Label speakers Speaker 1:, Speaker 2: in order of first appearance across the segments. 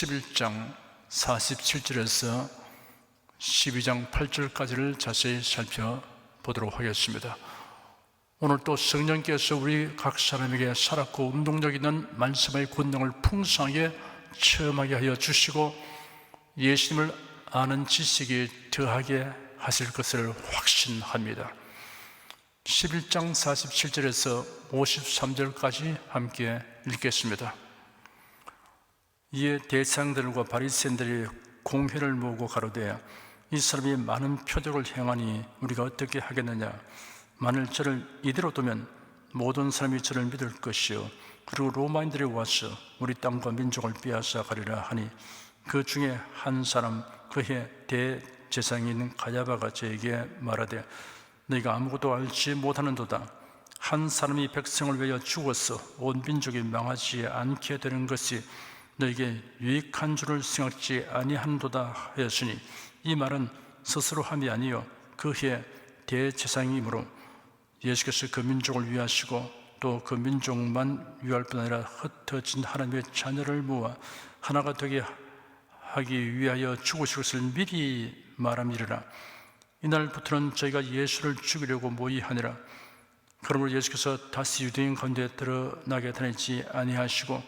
Speaker 1: 11장 47절에서 12장 8절까지를 자세히 살펴보도록 하겠습니다. 오늘 또 성령께서 우리 각 사람에게 살았고 운동력 있는 말씀의 권능을 풍성하게 체험하게 하여 주시고 예수님을 아는 지식이 더하게 하실 것을 확신합니다. 11장 47절에서 53절까지 함께 읽겠습니다. 이에 대상들과 바리새인들이 공회를 모으고 가로되 이 사람이 많은 표적을 행하니 우리가 어떻게 하겠느냐. 만일 저를 이대로 두면 모든 사람이 저를 믿을 것이요 그리고 로마인들이 와서 우리 땅과 민족을 빼앗아 가리라 하니 그 중에 한 사람 그해 대제사장이 있는 가야바가 저에게 말하되 너희가 아무것도 알지 못하는도다. 한 사람이 백성을 위하여 죽어서 온 민족이 망하지 않게 되는 것이 너에게 유익한 줄을 생각지 아니하는도다 하였으니 이 말은 스스로 함이 아니요 그해 대제사장이므로 예수께서 그 민족을 위하시고 또 그 민족만 위할 뿐 아니라 흩어진 하나님의 자녀를 모아 하나가 되게 하기 위하여 죽으실 것을 미리 말함이라. 이날부터는 저희가 예수를 죽이려고 모의하니라. 그러므로 예수께서 다시 유대인 가운데 드러나게 다니지 아니하시고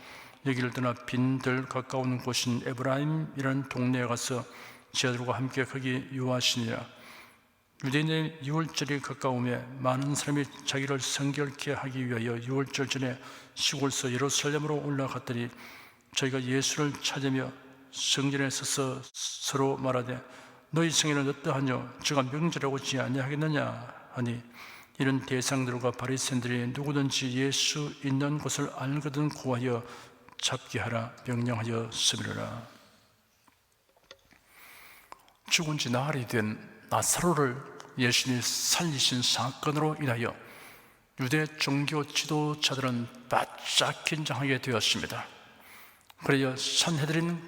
Speaker 1: 여기를 떠나 빈들 가까운 곳인 에브라임이라는 동네에 가서 제자들과 함께 거기 유하시니라. 유대인의 유월절이 가까우며 많은 사람이 자기를 성결케 하기 위하여 유월절 전에 시골서 예루살렘으로 올라갔더니 저희가 예수를 찾으며 성전에 서서 서로 말하되 너희 성에는 어떠하뇨? 저가 명절하고 지 아니하겠느냐 하니 이런 대상들과 바리새인들이 누구든지 예수 있는 곳을 알거든 고하여 잡게 하라 명령하여 쓰미르라. 죽은 지 나흘이 된 나사로를 예수님이 살리신 사건으로 인하여 유대 종교 지도자들은 바짝 긴장하게 되었습니다. 그래야 산헤드린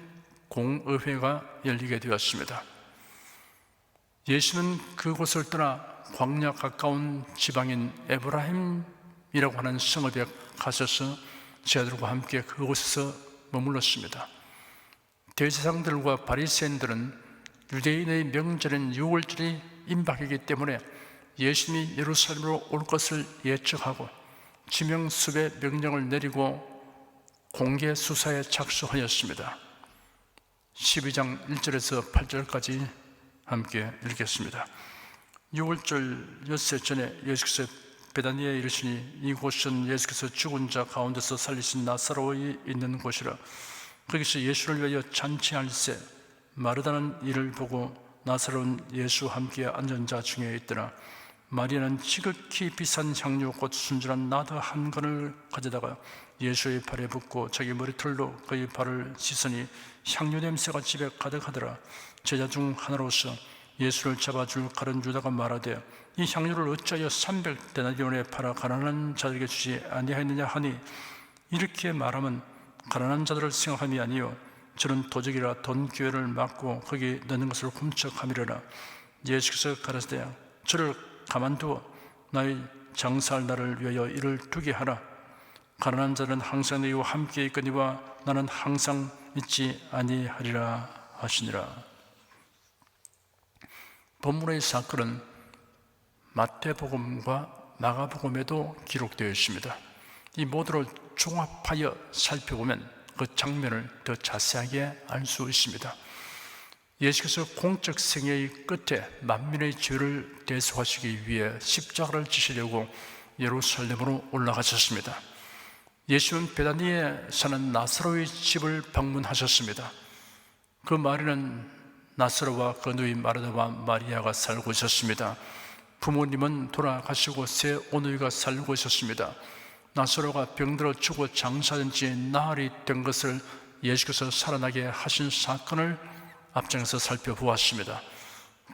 Speaker 1: 공의회가 열리게 되었습니다. 예수는 그곳을 떠나 광야 가까운 지방인 에브라임이라고 하는 성읍에 가셔서 제자들과 함께 그곳에서 머물렀습니다. 대제사장들과 바리새인들은 유대인의 명절인 유월절이 임박이기 때문에 예수님이 예루살렘으로 올 것을 예측하고 지명수배 명령을 내리고 공개 수사에 착수하였습니다. 12장 1절에서 8절까지 함께 읽겠습니다. 유월절 엿새 전에 예수께서 베다니에 이르시니 이곳은 예수께서 죽은 자 가운데서 살리신 나사로의 있는 곳이라. 거기서 예수를 위하여 잔치할새 마르다는 이를 보고 나사로는 예수와 함께 앉은 자 중에 있더라. 마리아는 지극히 비싼 향유 곧 순전한 나드 한 건을 가져다가 예수의 발에 붓고 자기 머리털로 그의 발을 씻으니 향유 냄새가 집에 가득하더라. 제자 중 하나로서 예수를 잡아줄 가룟 유다가 말하되 이 향유를 어찌하여 300데나리온에 팔아 가난한 자들에게 주지 아니하였느냐 하니 이렇게 말하면 가난한 자들을 생각함이 아니요 저는 도적이라 돈 기회를 막고 거기 넣는 것을 훔쳐가미르라. 예수께서 가라사대 저를 가만두어 나의 장사할 날을 위하여 이를 두게 하라. 가난한 자는 항상 너희와 함께 있거니와 나는 항상 있지 아니하리라 하시니라. 본문의 사건은 마태복음과 마가복음에도 기록되어 있습니다. 이 모두를 종합하여 살펴보면 그 장면을 더 자세하게 알 수 있습니다. 예수께서 공적 생애의 끝에 만민의 죄를 대속하시기 위해 십자가를 지시려고 예루살렘으로 올라가셨습니다. 예수는 베다니에 사는 나사로의 집을 방문하셨습니다. 그 마리는 나사로와 그 누이 마르다와 마리아가 살고 있었습니다. 부모님은 돌아가시고 새 오누이가 살고 있었습니다. 나사로가 병들어 죽어 장사된 지 나흘이 된 것을 예수께서 살아나게 하신 사건을 앞장에서 살펴보았습니다.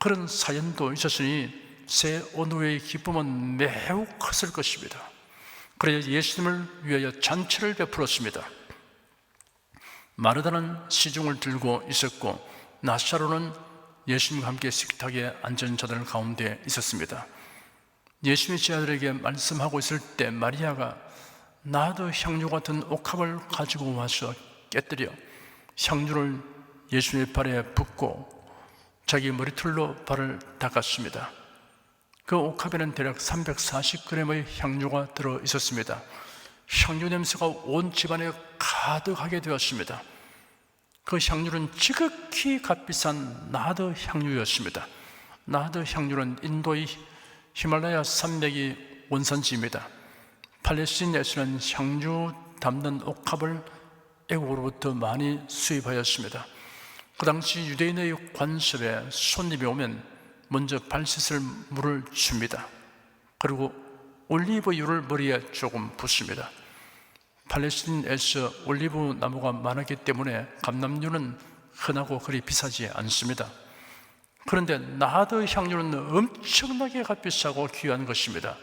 Speaker 1: 그런 사연도 있었으니 새 오누이의 기쁨은 매우 컸을 것입니다. 그래서 예수님을 위하여 잔치를 베풀었습니다. 마르다는 시중을 들고 있었고 나사로는 예수님과 함께 식탁에 앉은 자들 가운데 있었습니다. 예수님이 제자들에게 말씀하고 있을 때 마리아가 나도 향유 같은 옥합을 가지고 와서 깨뜨려 향유를 예수님의 발에 붓고 자기 머리털로 발을 닦았습니다. 그 옥합에는 대략 340g의 향유가 들어 있었습니다. 향유 냄새가 온 집안에 가득하게 되었습니다. 그 향유는 지극히 값비싼 나드 향유였습니다. 나드 향유는 인도의 히말라야 산맥이 원산지입니다. 팔레스틴에서는 향유 담는 옥합을 애국으로부터 많이 수입하였습니다. 그 당시 유대인의 관습에 손님이 오면 먼저 발 씻을 물을 줍니다. 그리고 올리브유를 머리에 조금 붓습니다. 팔레스틴에서 올리브 나무가 많았기 때문에 감람유는 흔하고 그리 비싸지 않습니다. 그런데 나드 향유는 엄청나게 값비싸고 귀한 것입니다.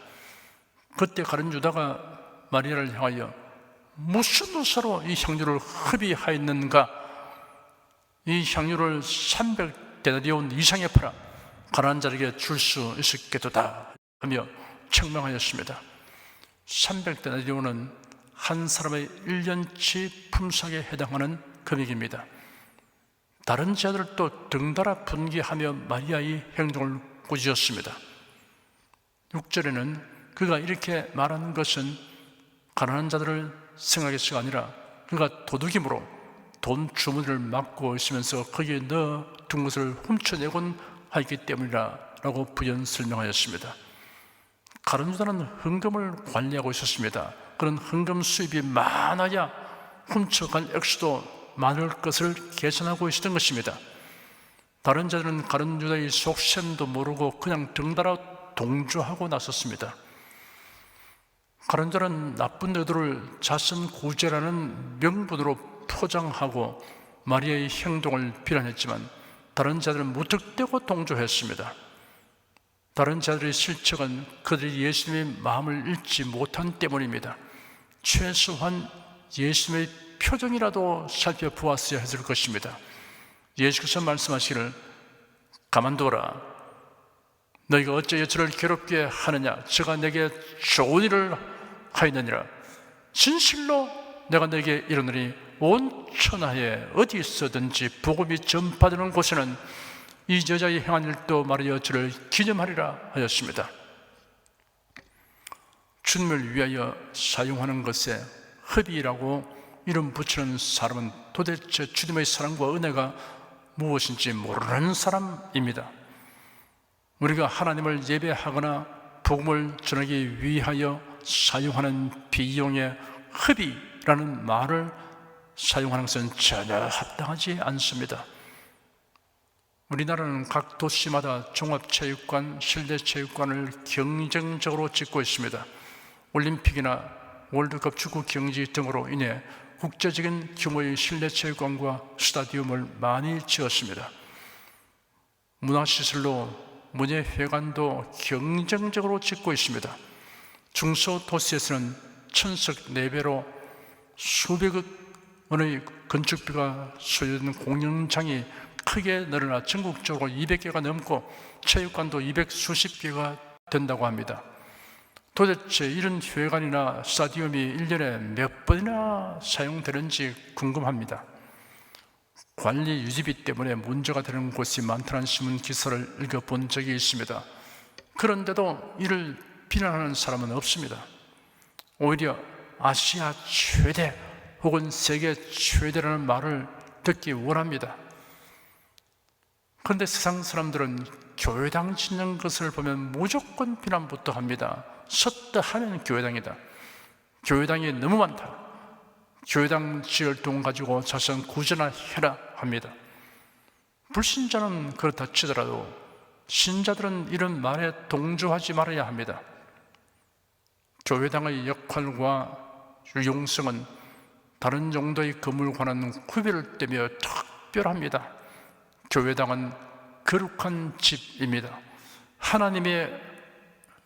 Speaker 1: 그때 가룟 유다가 마리아를 향하여 무슨 의사로 이 향유를 흡입하였는가? 이 향유를 300데나리온 이상에 팔아 가난한 자에게 줄 수 있었겠도다 하며 책망하였습니다. 300데나리온은 한 사람의 1년치 품삯에 해당하는 금액입니다. 다른 자들도 등달아 분개하며 마리아의 행동을 꾸짖었습니다. 6절에는 그가 이렇게 말하는 것은 가난한 자들을 생각해서가 아니라 그가 도둑임으로 돈 주머니를 막고 있으면서 거기에 넣어 둔 것을 훔쳐내곤 하였기 때문이라 라고 부연 설명하였습니다. 가룟 유다는 헌금을 관리하고 있었습니다. 그런 헌금 수입이 많아야 훔쳐간 액수도 많을 것을 계산하고 있었던 것입니다. 다른 자들은 가룟 유다의 속셈도 모르고 그냥 등달아 동조하고 나섰습니다. 가룟 유다는 나쁜 의도를 자선 구제라는 명분으로 포장하고 마리아의 행동을 비난했지만 다른 자들은 무턱대고 동조했습니다. 다른 자들의 실책은 그들이 예수님의 마음을 읽지 못한 때문입니다. 최소한 예수님의 표정이라도 살펴보았어야 했을 것입니다. 예수께서 말씀하시기를 가만두어라. 너희가 어찌 저를 괴롭게 하느냐? 저가 내게 좋은 일을 하였느니라. 진실로 내가 너에게 이르노니 온 천하에 어디 있어든지 복음이 전파되는 곳에는 이 여자의 행한 일도 말하여 저를 기념하리라 하였습니다. 주님을 위하여 사용하는 것에 흡입이라고 이름 붙이는 사람은 도대체 주님의 사랑과 은혜가 무엇인지 모르는 사람입니다. 우리가 하나님을 예배하거나 복음을 전하기 위하여 사용하는 비용의 흡입이라는 말을 사용하는 것은 전혀 합당하지 않습니다. 우리나라는 각 도시마다 종합체육관, 실내체육관을 경쟁적으로 짓고 있습니다. 올림픽이나 월드컵 축구 경기 등으로 인해 국제적인 규모의 실내체육관과 스타디움을 많이 지었습니다. 문화시설로 문예회관도 경쟁적으로 짓고 있습니다. 중소도시에서는 천석 4배로 수백억 원의 건축비가 소요되는 공연장이 크게 늘어나 전국적으로 200개가 넘고 체육관도 200수십 개가 된다고 합니다. 도대체 이런 회관이나 스타디움이 1년에 몇 번이나 사용되는지 궁금합니다. 관리 유지비 때문에 문제가 되는 곳이 많다는 신문 기사를 읽어본 적이 있습니다. 그런데도 이를 비난하는 사람은 없습니다. 오히려 아시아 최대 혹은 세계 최대라는 말을 듣기 원합니다. 그런데 세상 사람들은 교회당 짓는 것을 보면 무조건 비난부터 합니다. 섰다 하면 교회당이다. 교회당이 너무 많다. 교회당 지을 돈 가지고 자선 구제나 해라 합니다. 불신자는 그렇다 치더라도 신자들은 이런 말에 동조하지 말아야 합니다. 교회당의 역할과 유용성은 다른 정도의 건물과는 구별되며 특별합니다. 교회당은 거룩한 집입니다. 하나님에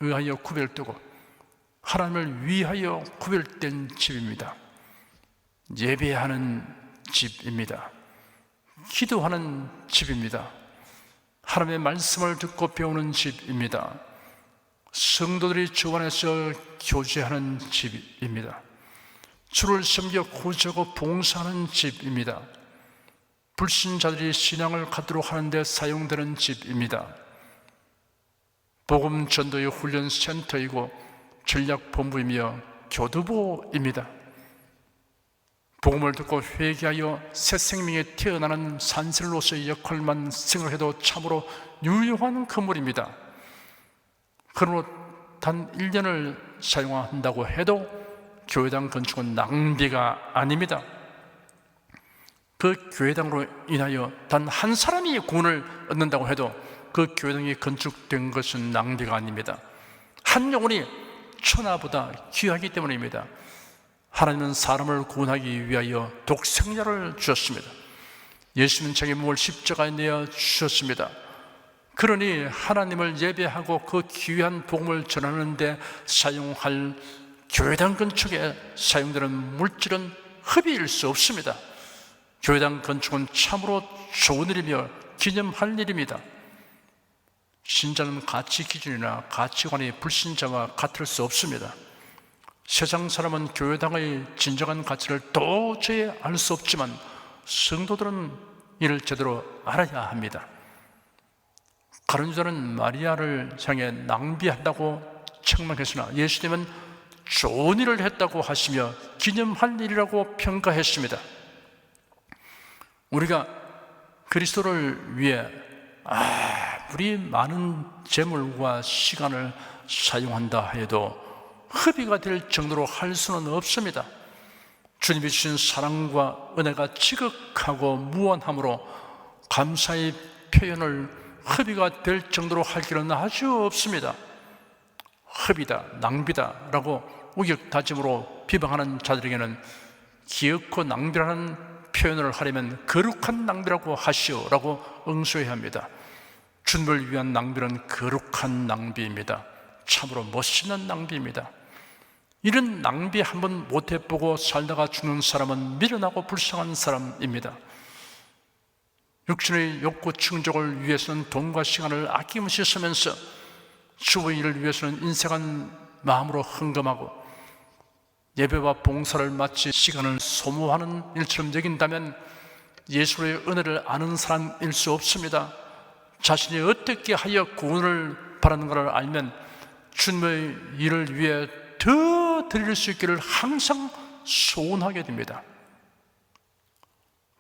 Speaker 1: 의하여 구별되고 하나님을 위하여 구별된 집입니다. 예배하는 집입니다. 기도하는 집입니다. 하나님의 말씀을 듣고 배우는 집입니다. 성도들이 주 안에서 교제하는 집입니다. 주를 섬겨 구제하고 봉사하는 집입니다. 불신자들이 신앙을 갖도록 하는 데 사용되는 집입니다. 복음 전도의 훈련 센터이고 전략본부이며 교두보입니다. 복음을 듣고 회개하여 새 생명에 태어나는 산슬로서의 역할만 생각해도 참으로 유용한 건물입니다. 그러므로 단 1년을 사용한다고 해도 교회당 건축은 낭비가 아닙니다. 그 교회당으로 인하여 단 한 사람이 구원을 얻는다고 해도 그 교회당이 건축된 것은 낭비가 아닙니다. 한 영혼이 천하보다 귀하기 때문입니다. 하나님은 사람을 구원하기 위하여 독생자를 주셨습니다. 예수는 자기 몸을 십자가에 내어 주셨습니다. 그러니 하나님을 예배하고 그 귀한 복음을 전하는 데 사용할 교회당 건축에 사용되는 물질은 허비일 수 없습니다. 교회당 건축은 참으로 좋은 일이며 기념할 일입니다. 신자는 가치 기준이나 가치관이 불신자와 같을 수 없습니다. 세상 사람은 교회당의 진정한 가치를 도저히 알 수 없지만 성도들은 이를 제대로 알아야 합니다. 다른 유다는 마리아를 향해 낭비한다고 책망했으나 예수님은 좋은 일을 했다고 하시며 기념할 일이라고 평가했습니다. 우리가 그리스도를 위해 아무리 많은 재물과 시간을 사용한다 해도 허비가 될 정도로 할 수는 없습니다. 주님이 주신 사랑과 은혜가 지극하고 무한함으로 감사의 표현을 허비가 될 정도로 할 길은 아주 없습니다. 허비다, 낭비다 라고 우격다짐으로 비방하는 자들에게는 기어코 낭비라는 표현을 하려면 거룩한 낭비라고 하시오 라고 응수해야 합니다. 주님을 위한 낭비는 거룩한 낭비입니다. 참으로 멋있는 낭비입니다. 이런 낭비 한번 못 해보고 살다가 죽는 사람은 미련하고 불쌍한 사람입니다. 육신의 욕구 충족을 위해서는 돈과 시간을 아낌없이 쓰면서 주의 일을 위해서는 인색한 마음으로 헌금하고 예배와 봉사를 마치 시간을 소모하는 일처럼 여긴다면 예수의 은혜를 아는 사람일 수 없습니다. 자신이 어떻게 하여 구원을 바라는가를 알면 주님의 일을 위해 더 드릴 수 있기를 항상 소원하게 됩니다.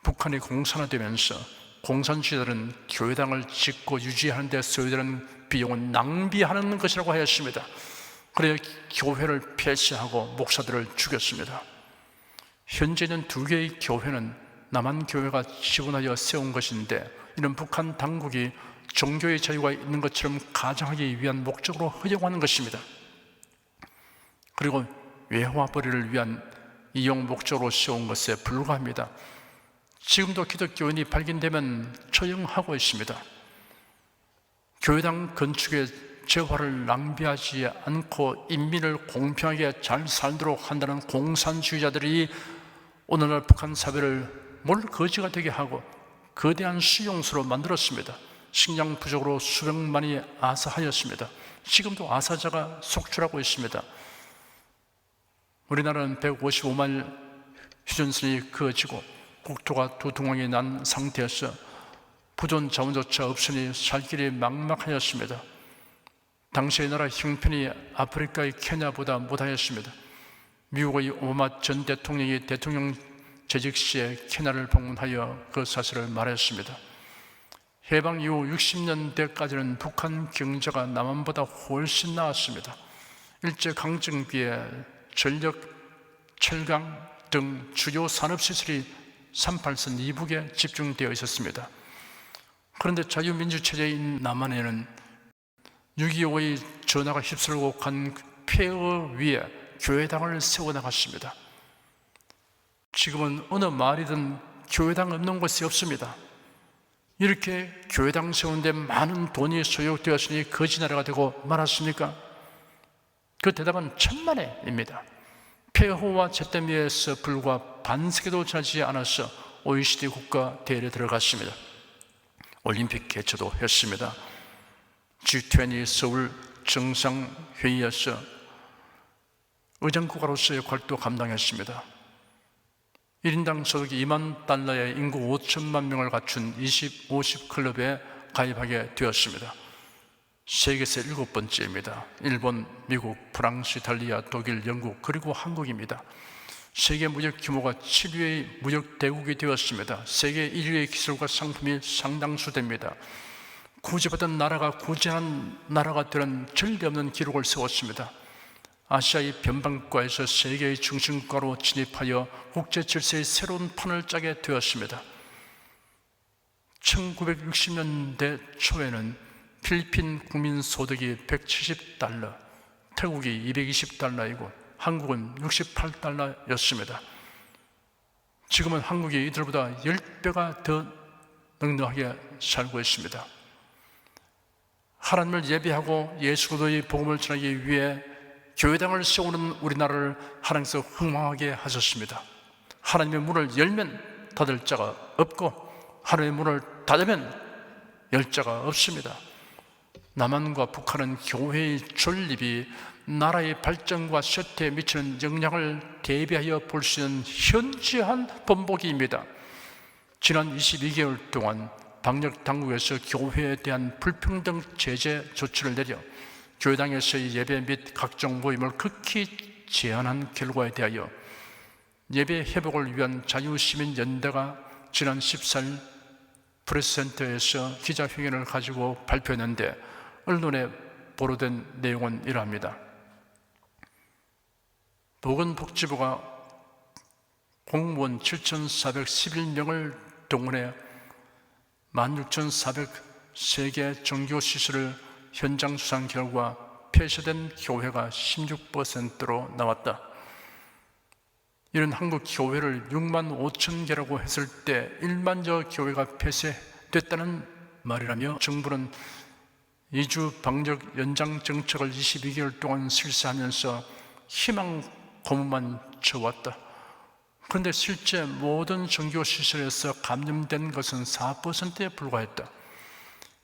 Speaker 1: 북한이 공산화되면서 공산주의자들은 교회당을 짓고 유지하는 데 소요되는 비용은 낭비하는 것이라고 하였습니다. 그래서 교회를 폐쇄하고 목사들을 죽였습니다. 현재 있는 2개의 교회는 남한교회가 지원하여 세운 것인데 이는 북한 당국이 종교의 자유가 있는 것처럼 가정하기 위한 목적으로 허용하는 것입니다. 그리고 외화벌이를 위한 이용 목적으로 세운 것에 불과합니다. 지금도 기독교인이 발견되면 처형하고 있습니다. 교회당 건축에 재화를 낭비하지 않고 인민을 공평하게 잘 살도록 한다는 공산주의자들이 오늘날 북한 사회를 몰거지가 되게 하고 거대한 수용소로 만들었습니다. 식량 부족으로 수백만이 아사하였습니다. 지금도 아사자가 속출하고 있습니다. 우리나라는 155만 휴전선이 그어지고 국토가 두둥강이 난 상태에서 부존 자원조차 없으니 살 길이 막막하였습니다. 당시의 나라 형편이 아프리카의 케냐보다 못하였습니다. 미국의 오바마 전 대통령이 대통령 재직 시에 케냐를 방문하여 그 사실을 말했습니다. 해방 이후 60년대까지는 북한 경제가 남한보다 훨씬 나았습니다. 일제강점기에 전력, 철강 등 주요 산업시설이 38선 이북에 집중되어 있었습니다. 그런데 자유민주체제인 남한에는 6.25의 전하가 휩쓸고 간 폐허 위에 교회당을 세워나갔습니다. 지금은 어느 마을이든 교회당 없는 곳이 없습니다. 이렇게 교회당 세우는데 많은 돈이 소요되었으니 거지 나라가 되고 말았습니까? 그 대답은 천만에입니다. 폐허와 잿더미에서 불과 반세기도 지나지 않아서 OECD 국가 대회에 들어갔습니다. 올림픽 개최도 했습니다. G20 서울 정상회의에서 의장국가로서의 역할도 감당했습니다. 1인당 소득이 2만 달러의 인구 5천만 명을 갖춘 50 클럽에 가입하게 되었습니다. 세계에서 7번째입니다. 일본, 미국, 프랑스, 이탈리아, 독일, 영국, 그리고 한국입니다. 세계 무역 규모가 7위의 무역 대국이 되었습니다. 세계 1위의 기술과 상품이 상당수 됩니다. 구제받은 나라가 구제한 나라가 되는 전례 없는 기록을 세웠습니다. 아시아의 변방과에서 세계의 중심가로 진입하여 국제 질서의 새로운 판을 짜게 되었습니다. 1960년대 초에는 필리핀 국민 소득이 170달러, 태국이 220달러이고 한국은 68달러였습니다. 지금은 한국이 이들보다 10배가 더 넉넉하게 살고 있습니다. 하나님을 예배하고 예수의 복음을 전하기 위해 교회당을 세우는 우리나라를 하나님께서 흥망하게 하셨습니다. 하나님의 문을 열면 닫을 자가 없고 하나님의 문을 닫으면 열 자가 없습니다. 남한과 북한은 교회의 존립이 나라의 발전과 쇠퇴에 미치는 영향을 대비하여 볼 수 있는 현저한 본보기입니다. 지난 22개월 동안 방역 당국에서 교회에 대한 불평등 제재 조치를 내려 교회당에서의 예배 및 각종 모임을 극히 제한한 결과에 대하여 예배 회복을 위한 자유시민연대가 지난 14일 프레스센터에서 기자회견을 가지고 발표했는데 언론에 보도된 내용은 이러합니다. 보건복지부가 공무원 7,411명을 동원해 16,403개 종교시설을 현장 수상 결과 폐쇄된 교회가 16%로 나왔다. 이런 한국 교회를 6만 5천 개라고 했을 때 1만여 교회가 폐쇄됐다는 말이라며 정부는 2주 방역 연장 정책을 22개월 동안 실시하면서 희망 고문만 쳐왔다. 그런데 실제 모든 종교시설에서 감염된 것은 4%에 불과했다.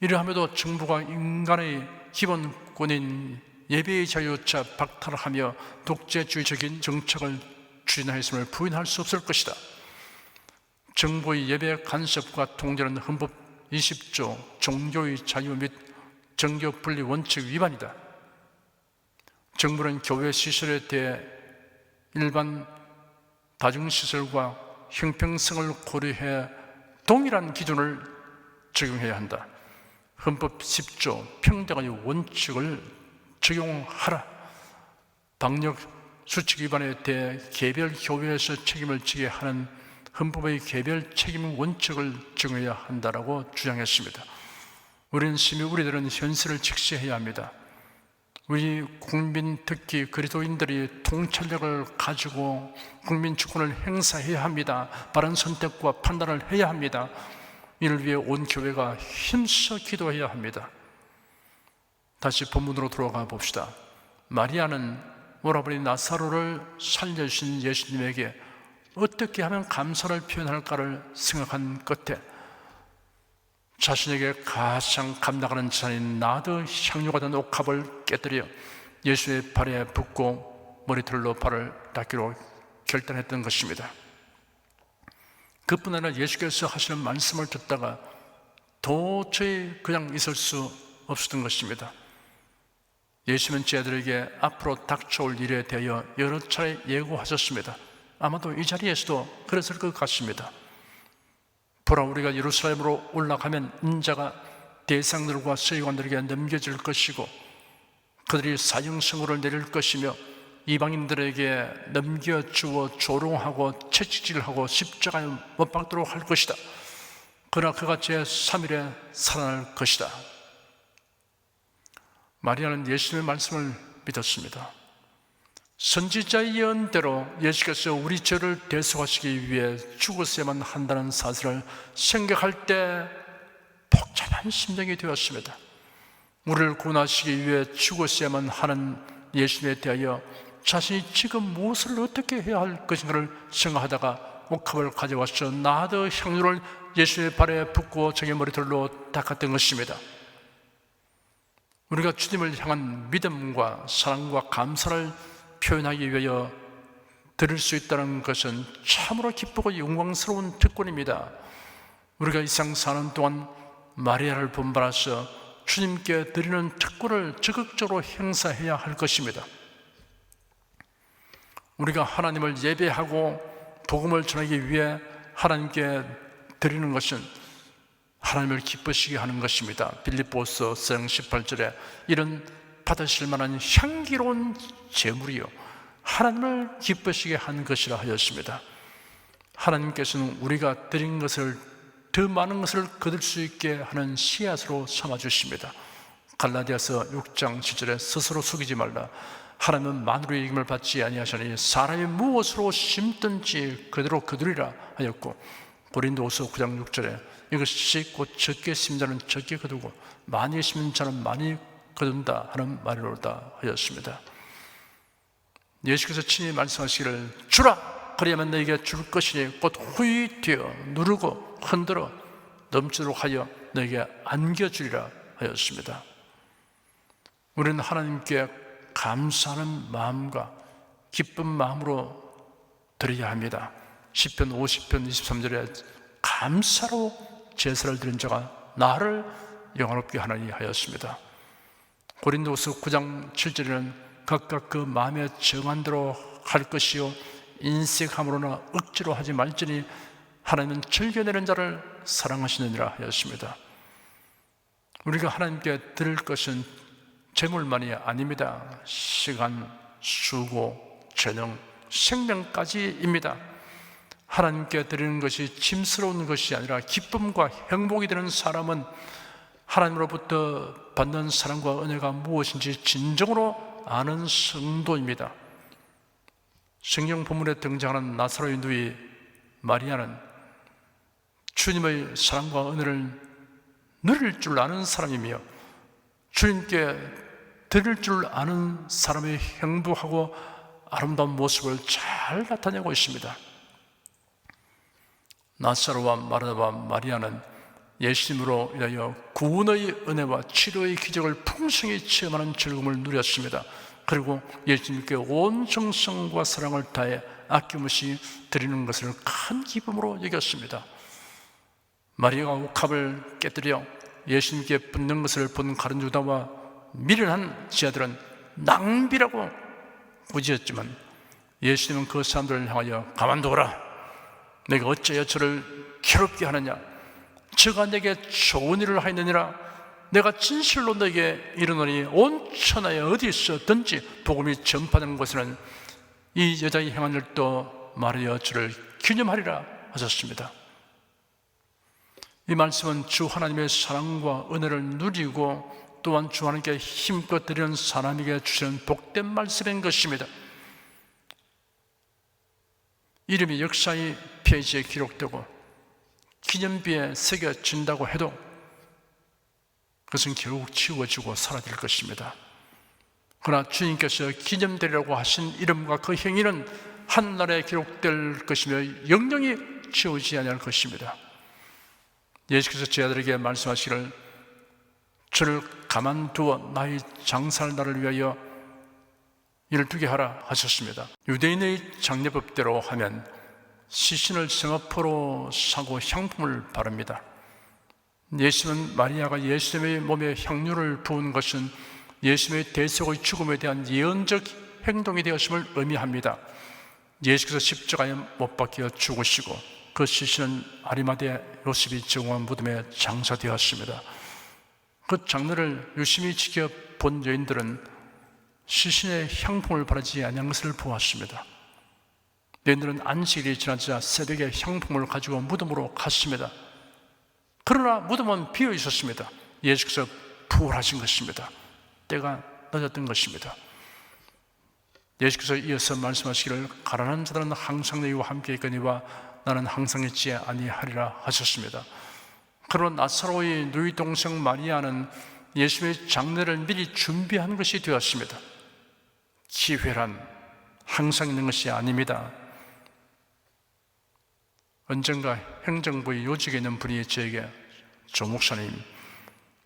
Speaker 1: 이러함에도 정부가 인간의 기본권인 예배의 자유조차 박탈하며 독재주의적인 정책을 추진하였음을 부인할 수 없을 것이다. 정부의 예배 간섭과 통제는 헌법 20조 종교의 자유 및 정교 분리 원칙 위반이다. 정부는 교회 시설에 대해 일반 다중시설과 형평성을 고려해 동일한 기준을 적용해야 한다. 헌법 10조 평등의 원칙을 적용하라. 방역 수칙 위반에 대해 개별 교회에서 책임을 지게 하는 헌법의 개별 책임 원칙을 적용해야 한다라고 주장했습니다. 우리는 심히 우리들은 현실을 직시해야 합니다. 우리 국민, 특히 그리스도인들이 통찰력을 가지고 국민 주권을 행사해야 합니다. 바른 선택과 판단을 해야 합니다. 이를 위해 온 교회가 힘써 기도해야 합니다. 다시 본문으로 돌아가 봅시다. 마리아는 오라버니 나사로를 살려주신 예수님에게 어떻게 하면 감사를 표현할까를 생각한 끝에 자신에게 가장 감당하는 자인 나드 향유가 된 옥합을 깨뜨려 예수의 발에 붓고 머리털로 발을 닦기로 결단했던 것입니다. 그뿐 아니라 예수께서 하시는 말씀을 듣다가 도저히 그냥 있을 수 없었던 것입니다. 예수님은 제자들에게 앞으로 닥쳐올 일에 대하여 여러 차례 예고하셨습니다. 아마도 이 자리에서도 그랬을 것 같습니다. 보라, 우리가 예루살렘으로 올라가면 인자가 대상들과 서기관들에게 넘겨질 것이고 그들이 사형선고를 내릴 것이며 이방인들에게 넘겨주어 조롱하고 채찍질하고 십자가에 못 박도록 할 것이다. 그러나 그가 제3일에 살아날 것이다. 마리아는 예수님의 말씀을 믿었습니다. 선지자의 예언대로 예수께서 우리 죄를 대속하시기 위해 죽었어야만 한다는 사실을 생각할 때 복잡한 심정이 되었습니다. 우리를 구원하시기 위해 죽었어야만 하는 예수님에 대하여 자신이 지금 무엇을 어떻게 해야 할 것인가를 생각하다가 옥합을 가져와서 나드 향유를 예수의 발에 붓고 자기 머리털로 닦았던 것입니다. 우리가 주님을 향한 믿음과 사랑과 감사를 표현하기 위하여 드릴 수 있다는 것은 참으로 기쁘고 영광스러운 특권입니다. 우리가 이 세상 사는 동안 마리아를 본받아서 주님께 드리는 특권을 적극적으로 행사해야 할 것입니다. 우리가 하나님을 예배하고 복음을 전하기 위해 하나님께 드리는 것은 하나님을 기쁘시게 하는 것입니다. 빌립보서 4장 18절에 이런 받으실 만한 향기로운 제물이요 하나님을 기쁘시게 하는 것이라 하였습니다. 하나님께서는 우리가 드린 것을 더 많은 것을 거둘 수 있게 하는 씨앗으로 삼아주십니다. 갈라디아서 6장 7절에 스스로 속이지 말라. 하나님은 만물의 이김을 받지 아니하시니 사람이 무엇으로 심든지 그대로 거두리라 하였고, 고린도후서 9장 6절에 이것이 곧 적게 심는 자는 적게 거두고 많이 심는 자는 많이 거둔다 하는 말이로다 하였습니다. 예수께서 친히 말씀하시기를 주라 그리하면 너에게 줄 것이니 곧 후이되어 누르고 흔들어 넘치도록 하여 너에게 안겨주리라 하였습니다. 우리는 하나님께 감사하는 마음과 기쁜 마음으로 드려야 합니다. 시편 50편 23절에 감사로 제사를 드린 자가 나를 영화롭게 하나니 하였습니다. 고린도후서 9장 7절에는 각각 그 마음에 정한 대로 할 것이요 인색함으로나 억지로 하지 말지니 하나님은 즐겨내는 자를 사랑하시느니라 하였습니다. 우리가 하나님께 드릴 것은 재물만이 아닙니다. 시간, 수고, 재능, 생명까지입니다. 하나님께 드리는 것이 짐스러운 것이 아니라 기쁨과 행복이 되는 사람은 하나님으로부터 받는 사랑과 은혜가 무엇인지 진정으로 아는 성도입니다. 성경 본문에 등장하는 나사로의 누이 마리아는 주님의 사랑과 은혜를 누릴 줄 아는 사람이며 주님께 드릴 줄 아는 사람의 행복하고 아름다운 모습을 잘 나타내고 있습니다. 나사로와 마르다와 마리아는 예수님으로 인하여 구원의 은혜와 치료의 기적을 풍성히 체험하는 즐거움을 누렸습니다. 그리고 예수님께 온 정성과 사랑을 다해 아낌없이 드리는 것을 큰 기쁨으로 여겼습니다. 마리아가 옥합을 깨뜨려 예수님께 붓는 것을 본 가룟 유다와 미련한 지하들은 낭비라고 꾸짖었지만 예수님은 그 사람들을 향하여 가만두어라. 내가 어찌하여 저를 괴롭게 하느냐? 저가 내게 좋은 일을 하였느니라. 내가 진실로 너에게 이르노니 온 천하에 어디 있어든지 복음이 전파되는 곳에는 이 여자의 행한 일도 말하여 주를 기념하리라 하셨습니다. 이 말씀은 주 하나님의 사랑과 은혜를 누리고 또한 주 하나님께 힘껏 드리는 사람에게 주시는 복된 말씀인 것입니다. 이름이 역사의 페이지에 기록되고 기념비에 새겨진다고 해도 그것은 결국 지워지고 사라질 것입니다. 그러나 주님께서 기념되리라고 하신 이름과 그 행위는 한날에 기록될 것이며 영영이 지워지지 아니할 것입니다. 예수께서 제 아들에게 말씀하시기를 저를 가만두어 나의 장사할 날을 위하여 일을 두게 하라 하셨습니다. 유대인의 장례법대로 하면 시신을 성화포로 사고 향품을 바릅니다. 예수는 마리아가 예수님의 몸에 향유를 부은 것은 예수님의 대속의 죽음에 대한 예언적 행동이 되었음을 의미합니다. 예수께서 십자가에 못 박혀 죽으시고 그 시신은 아리마대 요셉이 증오한 무덤에 장사되었습니다. 그 장례를 유심히 지켜본 여인들은 시신의 향품을 바르지 아니한 것을 보았습니다. 여인들은 안식일이 지나자 새벽에 향품을 가지고 무덤으로 갔습니다. 그러나 무덤은 비어 있었습니다. 예수께서 부활하신 것입니다. 때가 늦었던 것입니다. 예수께서 이어서 말씀하시기를 가난한 자들은 항상 너희와 함께 있거니와 나는 항상 있지 아니하리라 하셨습니다. 그러나 나사로의 누이 동생 마리아는 예수님의 장례를 미리 준비한 것이 되었습니다. 기회란 항상 있는 것이 아닙니다. 언젠가 행정부의 요직에 있는 분이 저에게 조 목사님,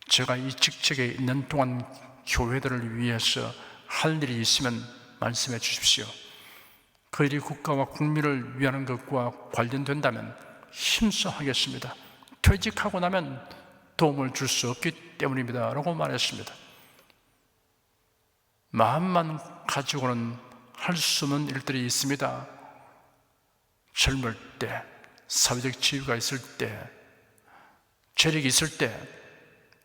Speaker 1: 제가 이 직책에 있는 동안 교회들을 위해서 할 일이 있으면 말씀해 주십시오. 그 일이 국가와 국민을 위하는 것과 관련된다면 힘써 하겠습니다. 퇴직하고 나면 도움을 줄 수 없기 때문입니다 라고 말했습니다. 마음만 가지고는 할 수 없는 일들이 있습니다. 젊을 때, 사회적 지위가 있을 때, 재력이 있을 때,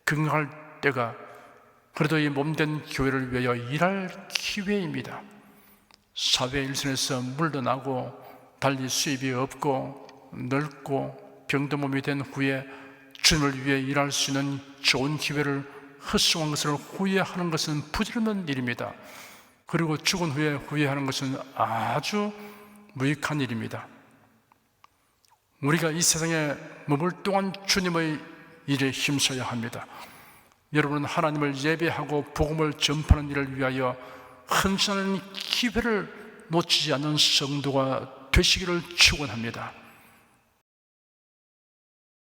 Speaker 1: 건강할 때가 그래도 이 몸된 교회를 위하여 일할 기회입니다. 사회 일선에서 물러나고 달리 수입이 없고 늙고 병든 몸이 된 후에 주님을 위해 일할 수 있는 좋은 기회를 헛수고한 것을 후회하는 것은 부질없는 일입니다. 그리고 죽은 후에 후회하는 것은 아주 무익한 일입니다. 우리가 이 세상에 머물 동안 주님의 일에 힘써야 합니다. 여러분은 하나님을 예배하고 복음을 전파하는 일을 위하여 헌신하는 기회를 놓치지 않는 성도가 되시기를 축원합니다.